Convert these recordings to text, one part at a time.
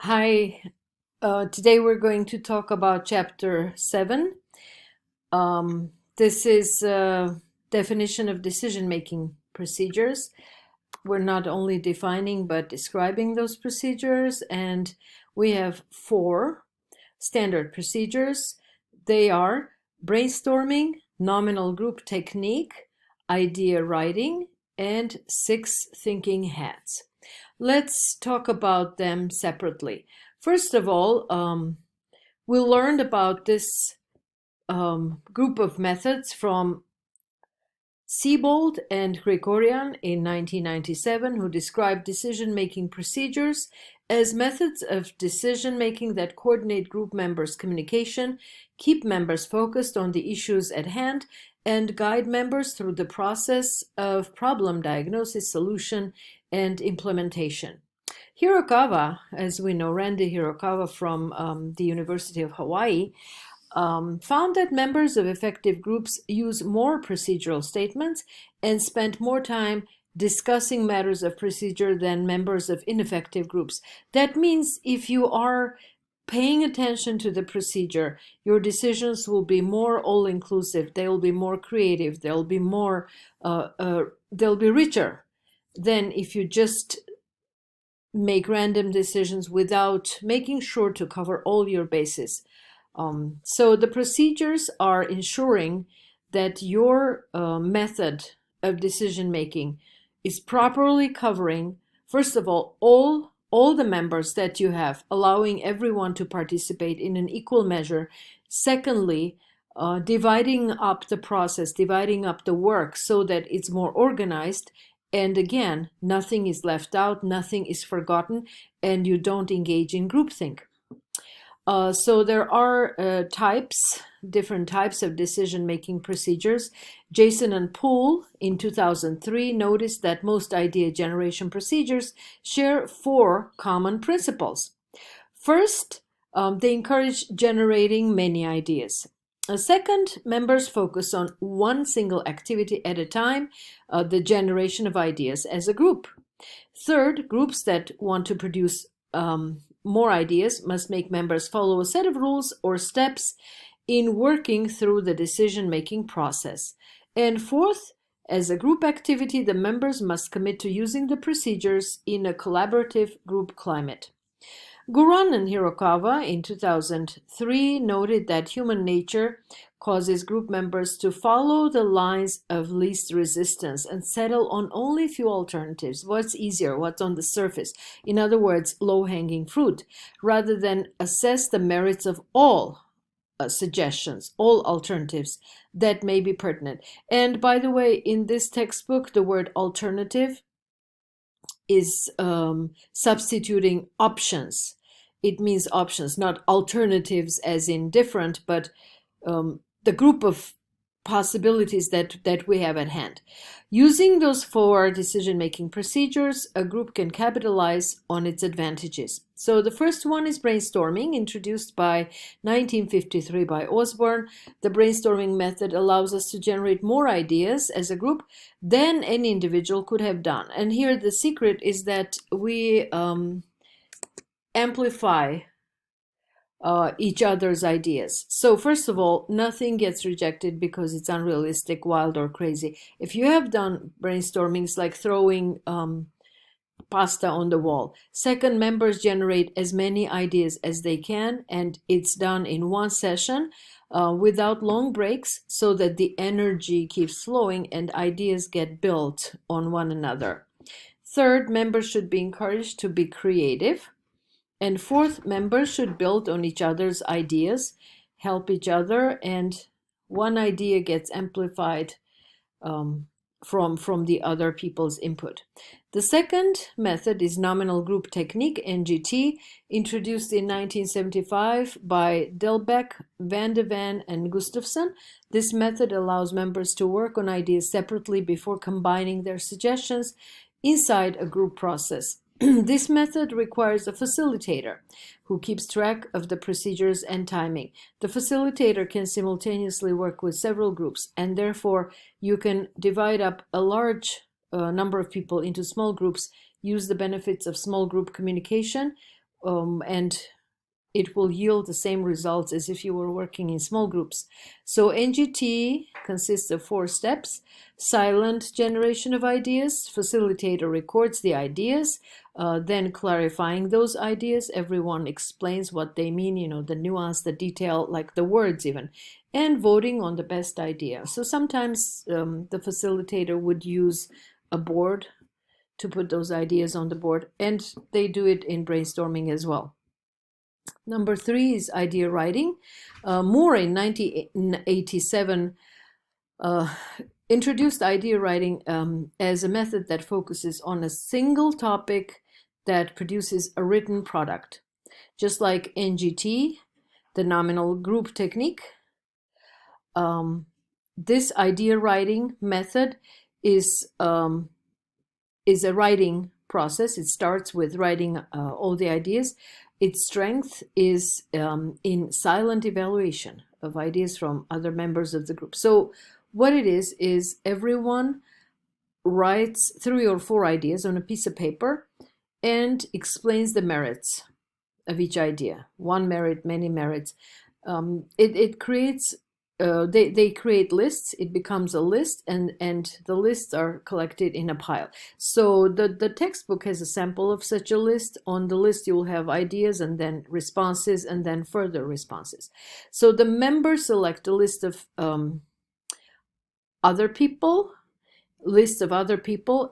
Hi, today we're going to talk about Chapter 7. This is a definition of decision-making procedures. We're not only defining but describing those procedures, and we have 4 standard procedures. They are brainstorming, nominal group technique, idea writing, and 6 thinking hats. Let's talk about them separately. First of all, we learned about this group of methods from Siebold and Gregorian in 1997, who described decision-making procedures as methods of decision-making that coordinate group members' communication, keep members focused on the issues at hand, and guide members through the process of problem diagnosis, solution, and implementation. Hirokawa, as we know, Randy Hirokawa from the University of Hawaii, found that members of effective groups use more procedural statements and spend more time discussing matters of procedure than members of ineffective groups. That means if you are paying attention to the procedure, your decisions will be more all-inclusive. They will be more creative. They'll be more, they'll be richer than if you just make random decisions without making sure to cover all your bases. So the procedures are ensuring that your method of decision making is properly covering, first of all the members that you have, allowing everyone to participate in an equal measure. Secondly, dividing up the process, dividing up the work so that it's more organized. And again, nothing is left out, nothing is forgotten, and you don't engage in groupthink. So there are different types of decision-making procedures. Jason and Poole in 2003 noticed that most idea generation procedures share 4 common principles. First, they encourage generating many ideas. Second, members focus on one single activity at a time, the generation of ideas as a group. Third, groups that want to produce more ideas must make members follow a set of rules or steps in working through the decision-making process. And fourth, as a group activity, the members must commit to using the procedures in a collaborative group climate. Guran and Hirokawa in 2003 noted that human nature causes group members to follow the lines of least resistance and settle on only few alternatives, what's easier, what's on the surface, in other words, low-hanging fruit, rather than assess the merits of all suggestions, all alternatives that may be pertinent. And by the way, in this textbook, the word alternative is substituting options. It means options, not alternatives as in different, but the group of possibilities that we have at hand. Using those 4 decision-making procedures, a group can capitalize on its advantages. So the first one is brainstorming, introduced by 1953 by Osborne. The brainstorming method allows us to generate more ideas as a group than any individual could have done. And here the secret is that we amplify each other's ideas. So first of all, nothing gets rejected because it's unrealistic, wild, or crazy. If you have done brainstorming, it's like throwing pasta on the wall. Second, members generate as many ideas as they can, and it's done in one session without long breaks so that the energy keeps flowing and ideas get built on one another. Third, members should be encouraged to be creative. And fourth, members should build on each other's ideas, help each other, and one idea gets amplified from the other people's input. The second method is nominal group technique, NGT, introduced in 1975 by Delbecq, Van de Ven, and Gustafsson. This method allows members to work on ideas separately before combining their suggestions inside a group process. This method requires a facilitator who keeps track of the procedures and timing. The facilitator can simultaneously work with several groups, and therefore you can divide up a large number of people into small groups, use the benefits of small group communication, and it will yield the same results as if you were working in small groups. So NGT consists of 4 steps. Silent generation of ideas. Facilitator records the ideas, then clarifying those ideas. Everyone explains what they mean, the nuance, the detail, like the words even. And voting on the best idea. So sometimes the facilitator would use a board to put those ideas on the board, and they do it in brainstorming as well. Number 3 is idea writing. Moore in 1987 introduced idea writing as a method that focuses on a single topic that produces a written product. Just like NGT, the nominal group technique, this idea writing method is a writing process. It starts with writing all the ideas. Its strength is in silent evaluation of ideas from other members of the group. So what it is everyone writes 3 or 4 ideas on a piece of paper and explains the merits of each idea. One merit, many merits. It creates they create lists. It becomes a list, and the lists are collected in a pile. So the textbook has a sample of such a list. On the list you'll have ideas, and then responses, and then further responses. So the members select a list of other people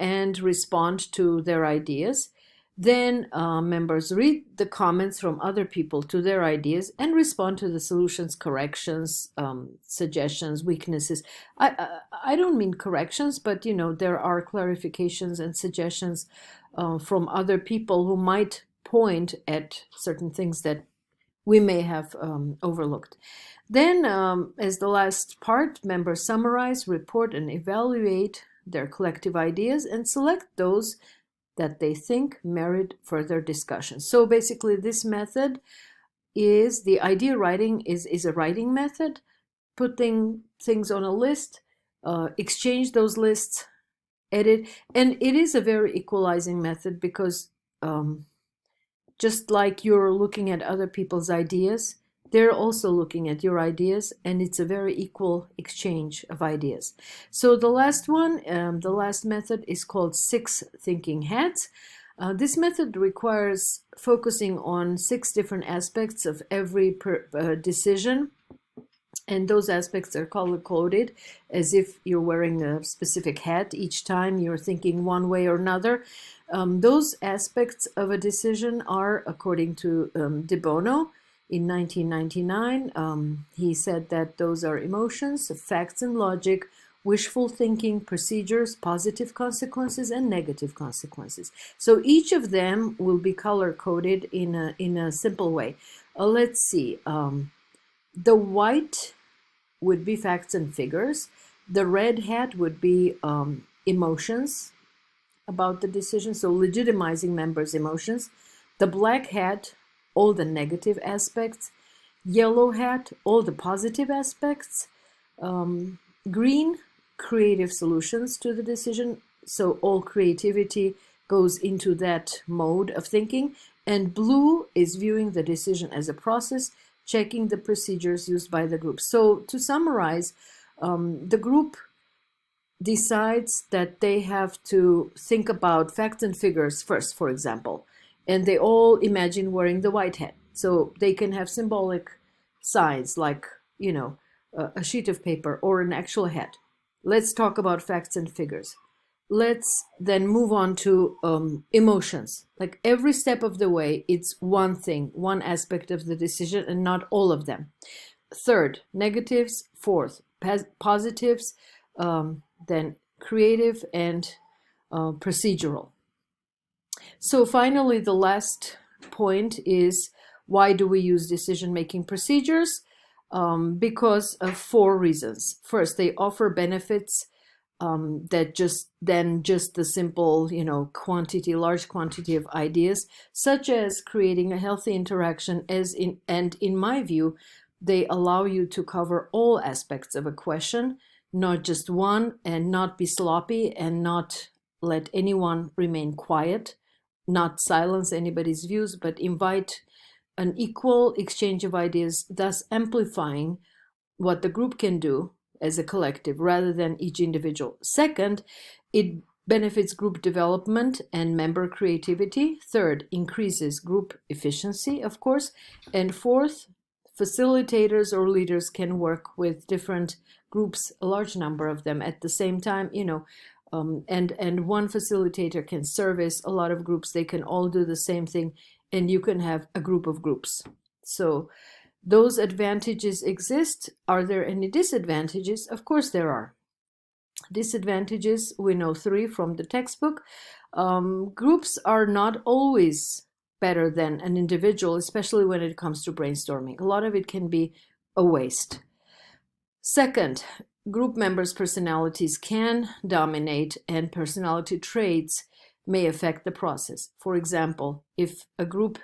and respond to their ideas. Then members read the comments from other people to their ideas and respond to the solutions, corrections, suggestions, weaknesses. I don't mean corrections, but there are clarifications and suggestions from other people who might point at certain things that we may have overlooked. Then, as the last part, members summarize, report, and evaluate their collective ideas and select those that they think merit further discussion. So basically this method is, the idea writing is a writing method, putting things on a list, exchange those lists, edit, and it is a very equalizing method because just like you're looking at other people's ideas, they're also looking at your ideas, and it's a very equal exchange of ideas. So the last one, the last method is called 6 thinking hats. This method requires focusing on 6 different aspects of every decision, and those aspects are color-coded as if you're wearing a specific hat. Each time you're thinking one way or another. Those aspects of a decision are, according to De Bono, in 1999, he said that those are emotions, facts and logic, wishful thinking, procedures, positive consequences, and negative consequences. So each of them will be color-coded in a simple way. Let's see. The white would be facts and figures. The red hat would be emotions about the decision, so legitimizing members' emotions. The black hat, all the negative aspects. Yellow hat, all the positive aspects. Green, creative solutions to the decision. So all creativity goes into that mode of thinking. And blue is viewing the decision as a process, checking the procedures used by the group. So to summarize, the group decides that they have to think about facts and figures first, for example. And they all imagine wearing the white hat. So they can have symbolic signs like, a sheet of paper or an actual hat. Let's talk about facts and figures. Let's then move on to emotions. Like every step of the way, it's one thing, one aspect of the decision, and not all of them. Third, negatives. Fourth, positives. Then creative and procedural. So finally, the last point is, why do we use decision-making procedures? Because of 4 reasons. First, they offer benefits that just the simple, large quantity of ideas, such as creating a healthy interaction, and in my view, they allow you to cover all aspects of a question, not just one, and not be sloppy and not let anyone remain quiet not silence anybody's views, but invite an equal exchange of ideas, thus amplifying what the group can do as a collective rather than each individual. Second, it benefits group development and member creativity. Third, increases group efficiency, of course. And fourth, facilitators or leaders can work with different groups, a large number of them at the same time, and one facilitator can service a lot of groups. They can all do the same thing, and you can have a group of groups. So those advantages exist. Are there any disadvantages? Of course there are. Disadvantages, we know 3 from the textbook. Groups are not always better than an individual, especially when it comes to brainstorming. A lot of it can be a waste. Second, group members' personalities can dominate, and personality traits may affect the process. For example, if a group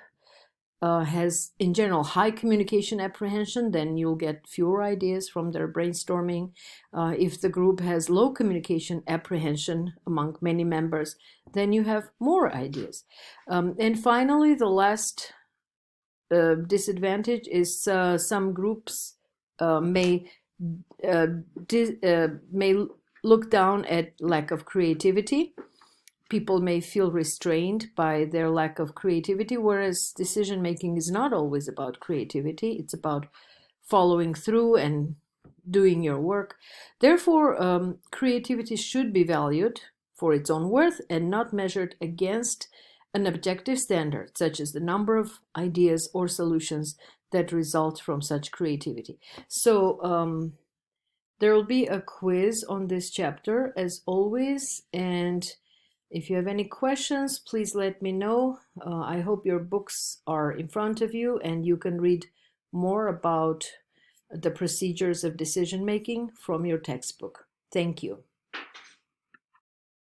has in general high communication apprehension, then you'll get fewer ideas from their brainstorming. If the group has low communication apprehension among many members, then you have more ideas. And finally, the last disadvantage is some groups may look down at lack of creativity. People may feel restrained by their lack of creativity, whereas decision making is not always about creativity. It's about following through and doing your work. Therefore, creativity should be valued for its own worth and not measured against an objective standard, such as the number of ideas or solutions that result from such creativity. So there will be a quiz on this chapter, as always, and if you have any questions, please let me know. I hope your books are in front of you and you can read more about the procedures of decision making from your textbook. Thank you.